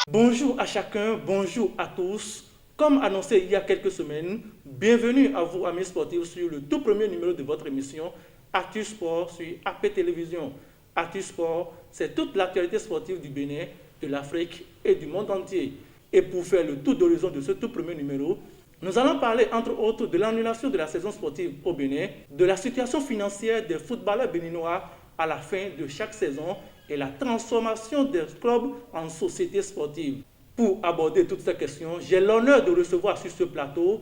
Bonjour à chacun, bonjour à tous. Comme annoncé il y a quelques semaines, bienvenue à vous amis sportifs sur le tout premier numéro de votre émission Actu Sport sur AP Télévision. Actu Sport, c'est toute l'actualité sportive du Bénin, de l'Afrique et du monde entier. Et pour faire le tour d'horizon de ce tout premier numéro, nous allons parler entre autres de l'annulation de la saison sportive au Bénin, de la situation financière des footballeurs béninois à la fin de chaque saison et la transformation des clubs en sociétés sportives. Pour aborder toutes ces questions, j'ai l'honneur de recevoir sur ce plateau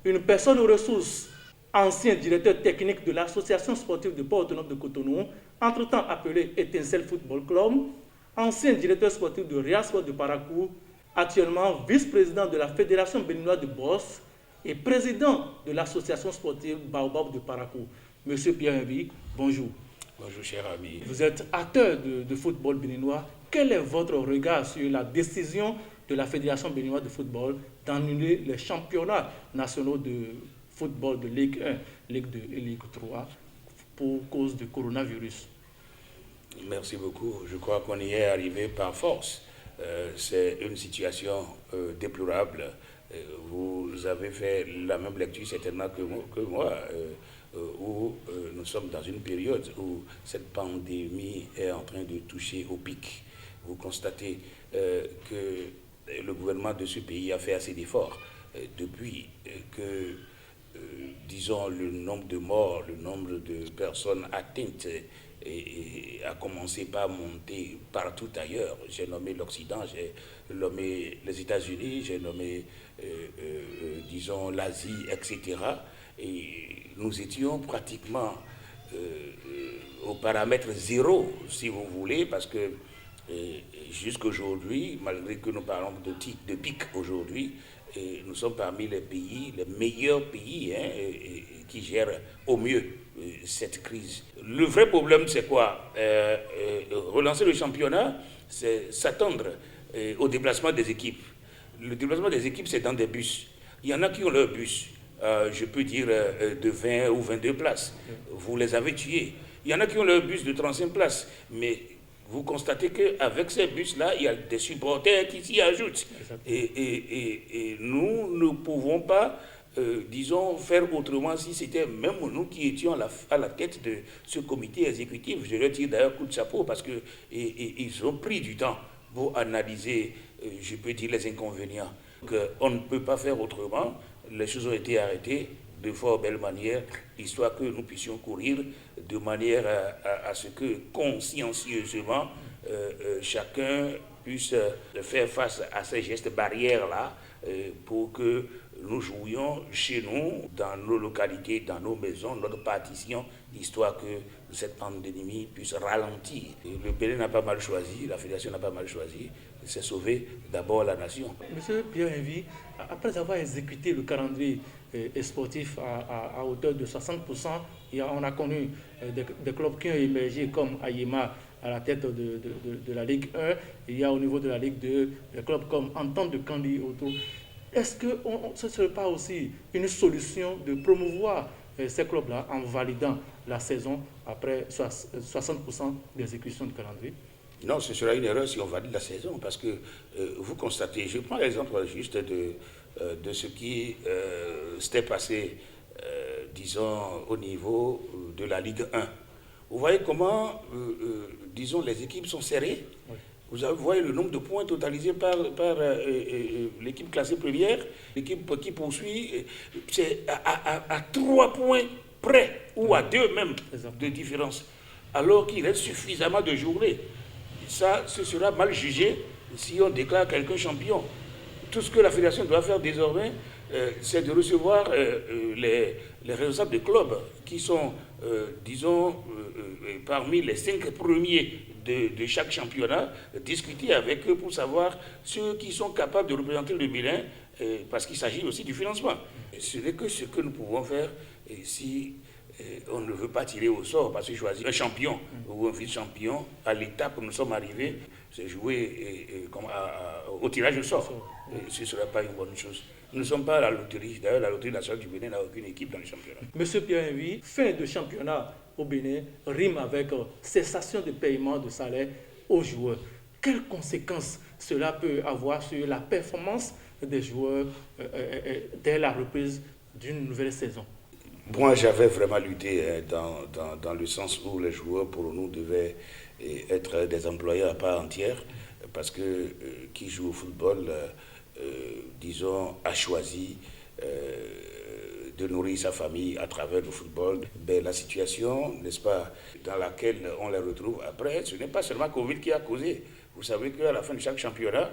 une personne aux ressources, ancien directeur technique de l'association sportive de Port Autonome de Cotonou, entre-temps appelée Étincelle Football Club, ancien directeur sportif de Real Sport de Parakou, actuellement vice-président de la Fédération béninoise de boxe et président de l'association sportive Baobab de Parakou. Monsieur Pierre Henry, bonjour. Bonjour cher ami. Vous êtes acteur de football béninois. Quel est votre regard sur la décision de la Fédération béninoise de football d'annuler les championnats nationaux de football de Ligue 1, Ligue 2 et Ligue 3 pour cause du coronavirus? Merci beaucoup. Je crois qu'on y est arrivé par force. C'est une situation déplorable. Vous avez fait la même lecture certainement que moi. Où nous sommes dans une période où cette pandémie est en train de toucher au pic. Vous constatez que le gouvernement de ce pays a fait assez d'efforts depuis que, disons, le nombre de morts, le nombre de personnes atteintes a commencé par monter partout ailleurs. J'ai nommé l'Occident, j'ai nommé les États-Unis, j'ai nommé, disons, l'Asie, etc. Et nous étions pratiquement au paramètre zéro, si vous voulez, parce que jusqu'aujourd'hui, malgré que nous parlons de pic aujourd'hui, nous sommes parmi les pays, les meilleurs pays qui gèrent au mieux cette crise. Le vrai problème, c'est quoi? Relancer le championnat, c'est s'attendre au déplacement des équipes. Le déplacement des équipes, c'est dans des bus. Il y en a qui ont leur bus. Je peux dire de 20 ou 22 places. Vous les avez tués. Il y en a qui ont leur bus de 35 places. Mais vous constatez qu'avec ces bus-là, il y a des supporters qui s'y ajoutent. Et nous ne pouvons pas, disons, faire autrement si c'était même nous qui étions à la tête de ce comité exécutif. Je leur tire d'ailleurs coup de chapeau parce qu'ils ont pris du temps pour analyser, je peux dire, les inconvénients. On ne peut pas faire autrement. Les choses ont été arrêtées de fort belle manière, histoire que nous puissions courir de manière à ce que consciencieusement chacun puisse faire face à ces gestes barrières-là pour que nous jouions chez nous, dans nos localités, dans nos maisons, notre partition, histoire que cette pandémie puisse ralentir. Et le Bénin n'a pas mal choisi, la Fédération n'a pas mal choisi, c'est sauver d'abord la nation. Monsieur Pierre Henry, après avoir exécuté le calendrier sportif à hauteur de 60%, on a connu des clubs qui ont émergé comme Ayema à la tête de la Ligue 1, il y a au niveau de la Ligue 2 des clubs comme Entente de Candy autour. Est-ce que ce ne serait pas aussi une solution de promouvoir ces clubs-là en validant la saison après 60% d'exécution du calendrier? Non, ce sera une erreur si on valide la saison, parce que vous constatez, je prends l'exemple juste de ce qui s'était passé, disons, au niveau de la Ligue 1. Vous voyez comment, disons, les équipes sont serrées. Oui. Vous voyez le nombre de points totalisés par l'équipe classée première, l'équipe qui poursuit, c'est à 3 points près, ou à 2 même, de différence, alors qu'il reste suffisamment de journées. Ça, ce sera mal jugé si on déclare quelqu'un champion. Tout ce que la fédération doit faire désormais, c'est de recevoir les responsables de clubs qui sont, disons, parmi les 5 premiers de chaque championnat, discuter avec eux pour savoir ceux qui sont capables de représenter le Bénin, parce qu'il s'agit aussi du financement. Ce n'est que ce que nous pouvons faire si on ne veut pas tirer au sort parce que choisir un champion ou un vice-champion à l'étape où nous sommes arrivés, c'est jouer au tirage au sort. Ce ne serait pas une bonne chose. Nous ne sommes pas à la loterie. D'ailleurs, la loterie nationale du Bénin n'a aucune équipe dans le championnat. Monsieur Pierre Henry, fin de championnat au Bénin rime avec cessation de paiement de salaire aux joueurs. Quelles conséquences cela peut avoir sur la performance des joueurs dès la reprise d'une nouvelle saison? Moi, j'avais vraiment lutté dans le sens où les joueurs, pour nous, devaient être des employés à part entière, parce que qui joue au football, disons, a choisi de nourrir sa famille à travers le football. Ben, la situation, n'est-ce pas, dans laquelle on les retrouve après, ce n'est pas seulement Covid qui a causé. Vous savez qu'à la fin de chaque championnat,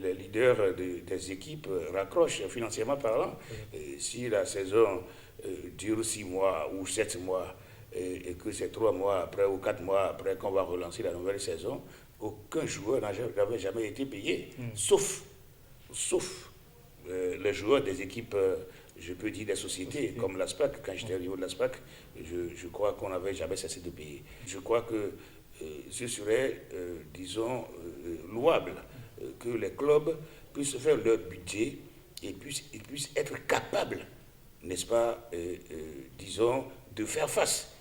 les leaders des équipes raccrochent financièrement parlant. Si la saison dure 6 mois ou 7 mois et que c'est 3 mois après ou 4 mois après qu'on va relancer la nouvelle saison, aucun joueur n'avait jamais été payé, sauf les joueurs des équipes, je peux dire des sociétés comme l'ASPAC. Quand j'étais au niveau de l'ASPAC, je crois qu'on n'avait jamais cessé de payer. Je crois que ce serait, disons, louable que les clubs puissent faire leur budget et puissent être capables, n'est-ce pas, disons, de faire face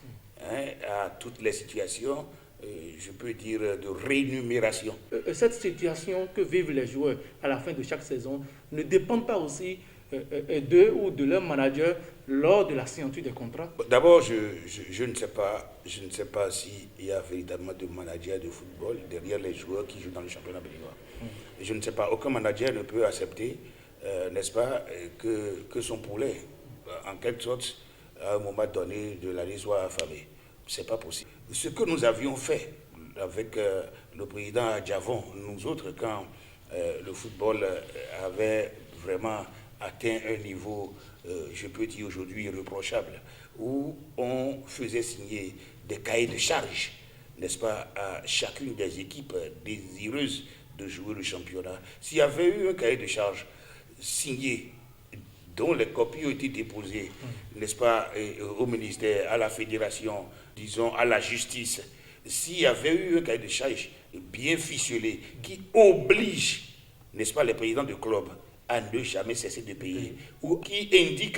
à toutes les situations, je peux dire, de rémunération. Cette situation que vivent les joueurs à la fin de chaque saison ne dépend pas aussi d'eux ou de leur manager lors de la signature des contrats? D'abord, je ne sais pas s'il y a véritablement de manager de football derrière les joueurs qui jouent dans le championnat béninois. Je ne sais pas, aucun manager ne peut accepter, n'est-ce pas, que son poulet, en quelque sorte, à un moment donné de l'année, soit affamé. Ce n'est pas possible. Ce que nous avions fait avec le président Adjavon, nous autres, quand le football avait vraiment atteint un niveau, je peux dire aujourd'hui, irréprochable, où on faisait signer des cahiers de charges, n'est-ce pas, à chacune des équipes désireuses de jouer le championnat. S'il y avait eu un cahier de charges signé, dont les copies ont été déposées, n'est-ce pas, au ministère, à la fédération, disons, à la justice, s'il y avait eu un cahier de charges bien ficelé qui oblige, n'est-ce pas, les présidents de club à ne jamais cesser de payer, ou qui indique,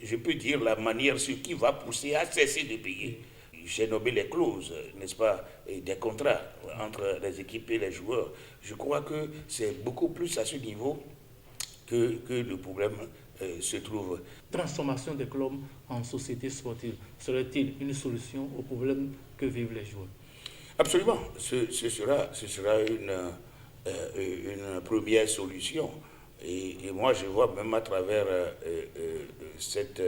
je peux dire, la manière sur qui va pousser à cesser de payer. J'ai nommé les clauses, n'est-ce pas, des contrats entre les équipes et les joueurs. Je crois que c'est beaucoup plus à ce niveau que le problème se trouve. Transformation des clubs en société sportive serait-il une solution au problème que vivent les joueurs? Absolument, ce sera une première solution. Et moi, je vois même à travers cette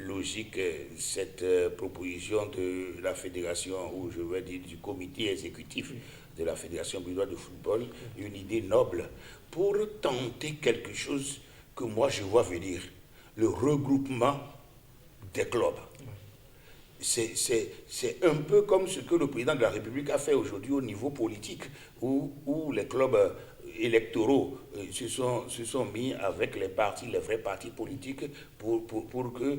logique, cette proposition de la fédération, ou je vais dire du comité exécutif de la Fédération béninoise de football, une idée noble pour tenter quelque chose que moi je vois venir, le regroupement des clubs. C'est un peu comme ce que le président de la République a fait aujourd'hui au niveau politique, où les clubs électoraux se sont mis avec les partis, les vrais partis politiques, pour que,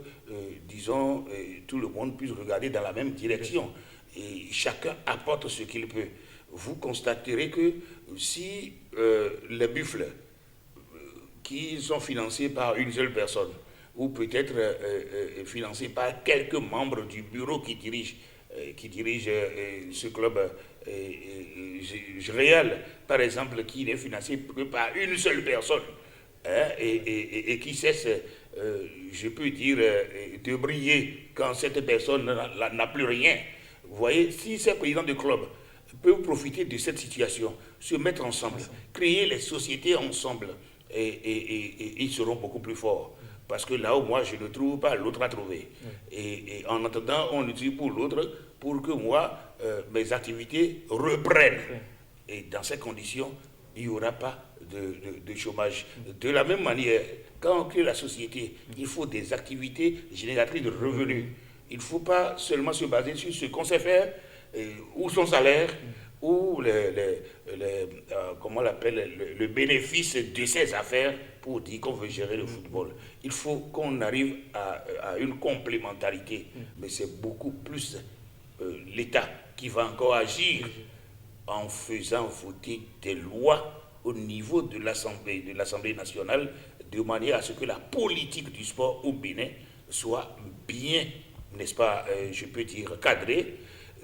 disons, tout le monde puisse regarder dans la même direction. Et chacun apporte ce qu'il peut. Vous constaterez que si les buffles qui sont financés par une seule personne, ou peut-être financés par quelques membres du bureau qui dirige ce club réel, par exemple, qui n'est financé que par une seule personne, et qui cesse, je peux dire, de briller quand cette personne n'a plus rien. Vous voyez, si ces présidents de club peuvent profiter de cette situation, se mettre ensemble, créer les sociétés ensemble, et ils seront beaucoup plus forts. Parce que là où moi je ne trouve pas, l'autre a trouvé. Et en attendant, on l'utilise pour l'autre, pour que moi, mes activités reprennent. Et dans ces conditions, il n'y aura pas de chômage. De la même manière, quand on crée la société, il faut des activités génératrices de revenus. Il ne faut pas seulement se baser sur ce qu'on sait faire, ou son salaire, ou comment on l'appelle, le bénéfice de ces affaires pour dire qu'on veut gérer le football. Il faut qu'on arrive à une complémentarité, mais c'est beaucoup plus l'État qui va encore agir en faisant voter des lois au niveau de l'Assemblée nationale, de manière à ce que la politique du sport au Bénin soit bien, n'est-ce pas, je peux dire, cadrée,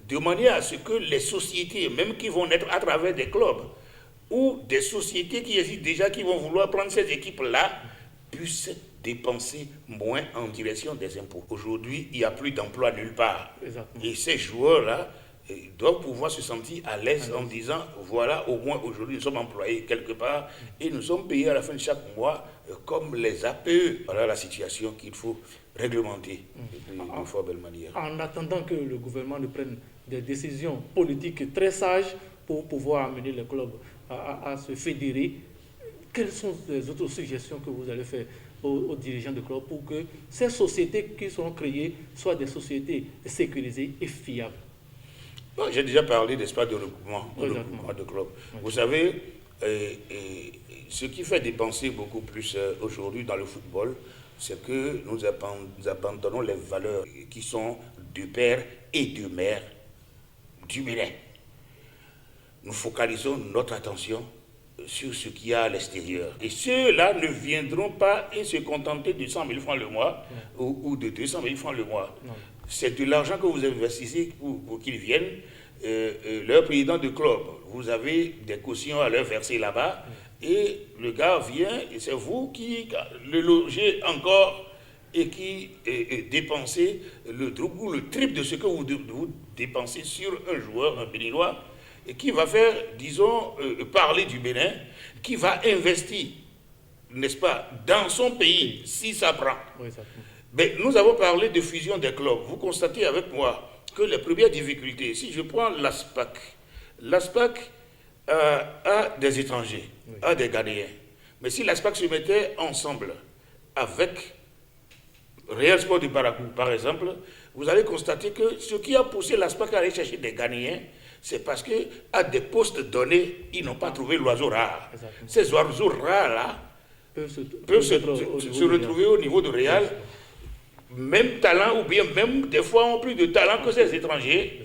de manière à ce que les sociétés, même qui vont naître à travers des clubs, ou des sociétés qui existent déjà, qui vont vouloir prendre ces équipes-là, puissent dépenser moins en direction des impôts. Aujourd'hui, il n'y a plus d'emploi nulle part. Exactement. Et ces joueurs-là doivent pouvoir se sentir à l'aise en disant, voilà, au moins aujourd'hui, nous sommes employés quelque part et nous sommes payés à la fin de chaque mois comme les APE. Voilà la situation qu'il faut réglementer d'une fort belle manière. En attendant que le gouvernement ne prenne des décisions politiques très sages pour pouvoir amener les clubs à se fédérer, quelles sont les autres suggestions que vous allez faire aux dirigeants de clubs pour que ces sociétés qui seront créées soient des sociétés sécurisées et fiables? Bon, j'ai déjà parlé d'espace de regroupement de clubs. Vous savez, ce qui fait dépenser beaucoup plus aujourd'hui dans le football, c'est que nous abandonnons les valeurs qui sont de père et de mère du Bénin. Nous focalisons notre attention sur ce qu'il y a à l'extérieur. Et ceux-là ne viendront pas et se contenter de 100 000 francs le mois ou de 200 000 francs le mois. C'est de l'argent que vous investissez pour qu'ils viennent. Leur président de club, vous avez des cautions à leur verser là-bas. Et le gars vient et c'est vous qui le logez encore et qui dépensez le double ou le triple de ce que vous dépensez sur un joueur, un Béninois, et qui va faire, disons, parler du Bénin, qui va investir, n'est-ce pas, dans son pays, si ça prend. Oui, ça prend. Mais nous avons parlé de fusion des clubs. Vous constatez avec moi que les premières difficultés, si je prends l'ASPAC a des étrangers, a des Ghanéens. Mais si l'ASPAC se mettait ensemble avec Real Sport du Baracou, par exemple, vous allez constater que ce qui a poussé l'ASPAC à aller chercher des Ghanéens, c'est parce qu'à des postes donnés, ils n'ont pas trouvé l'oiseau rare. Exactement. Ces oiseaux rares-là peuvent se retrouver au niveau de Real, même talent, ou bien même des fois ont plus de talent que ces étrangers,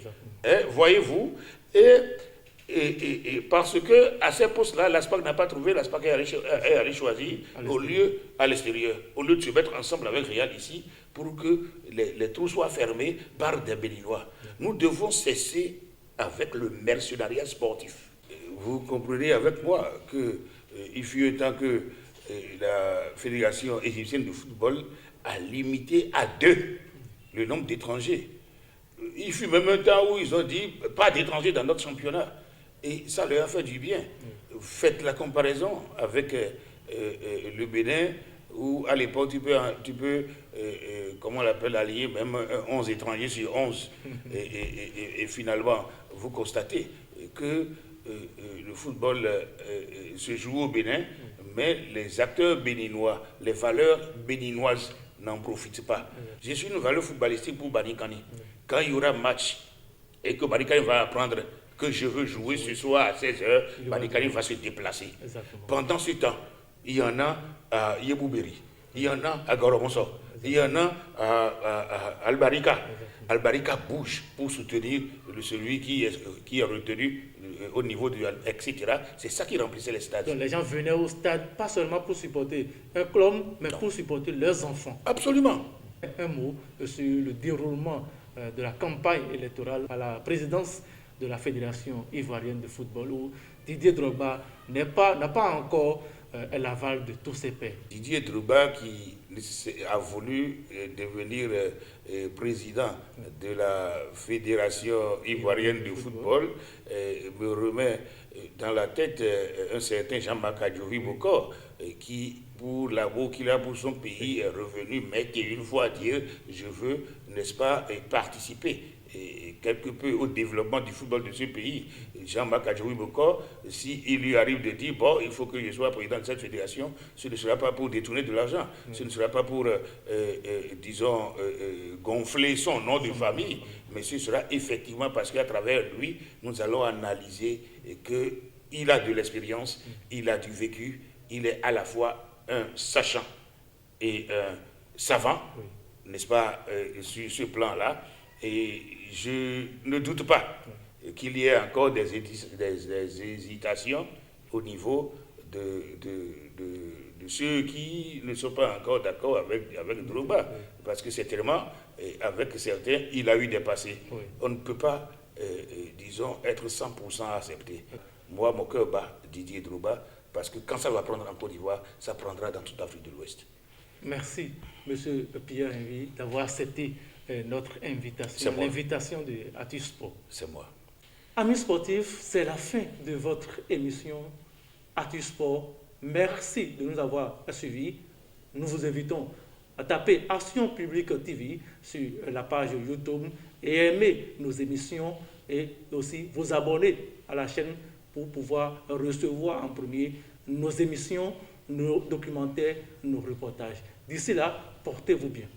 voyez-vous, et parce que à ces postes-là, l'ASPAC n'a pas trouvé, l'ASPAC est allé choisir au lieu à l'extérieur, au lieu de se mettre ensemble avec Real ici, pour que les trous soient fermés par des Béninois. Nous devons cesser avec le mercenariat sportif. Vous comprenez avec moi qu'il fut un temps que la Fédération égyptienne de football a limité à 2 le nombre d'étrangers. Il fut même un temps où ils ont dit pas d'étrangers dans notre championnat. Et ça leur a fait du bien. Faites la comparaison avec le Bénin, où à l'époque tu peux comment on l'appelle, allier même 11 étrangers sur 11. Et finalement, vous constatez que le football se joue au Bénin, mais les acteurs béninois, les valeurs béninoises n'en profitent pas. Je suis une valeur footballistique pour Banikani. Quand il y aura match et que Banikani va apprendre que je veux jouer ce soir à 16h, Banikani va se déplacer. Exactement. Pendant ce temps, il y en a à Yebouberi, il y en a à Goromonso, il y en a à Albarika. Albarika bouge pour soutenir celui qui est retenu au niveau du etc. C'est ça qui remplissait les stades. Donc les gens venaient au stade pas seulement pour supporter un club, mais pour supporter leurs enfants. Absolument. Un mot sur le déroulement de la campagne électorale à la présidence de la Fédération ivoirienne de football, où Didier Drogba n'a pas encore l'aval de tous ses pairs. Didier Drogba, qui a voulu devenir président de la Fédération ivoirienne de football, me remet dans la tête un certain Jean-Marc Adjovi Bokor, qui, pour l'amour qu'il a pour son pays, est revenu mettre une fois à dire « je veux, n'est-ce pas, participer » quelque peu au développement du football de ce pays. Jean-Marc Adjoui-Bokor, s'il lui arrive de dire, bon, il faut que je sois président de cette fédération, ce ne sera pas pour détourner de l'argent, ce ne sera pas pour, disons, gonfler son nom de famille, mais ce sera effectivement parce qu'à travers lui, nous allons analyser qu'il a de l'expérience, il a du vécu, il est à la fois un sachant et un savant, n'est-ce pas, sur ce plan-là, et je ne doute pas qu'il y ait encore des hésitations au niveau de ceux qui ne sont pas encore d'accord avec Drogba, parce que certainement, avec certains, il a eu des passés. On ne peut pas, disons, être 100% accepté. Moi, mon cœur bat Didier Drogba, parce que quand ça va prendre en Côte d'Ivoire, ça prendra dans toute l'Afrique de l'Ouest. Merci, M. Pierre Henry, d'avoir accepté notre invitation, l'invitation de Atus Sport. C'est moi. Amis sportifs, c'est la fin de votre émission Atus Sport. Merci de nous avoir suivis. Nous vous invitons à taper Action Publique TV sur la page YouTube et aimer nos émissions et aussi vous abonner à la chaîne pour pouvoir recevoir en premier nos émissions, nos documentaires, nos reportages. D'ici là, portez-vous bien.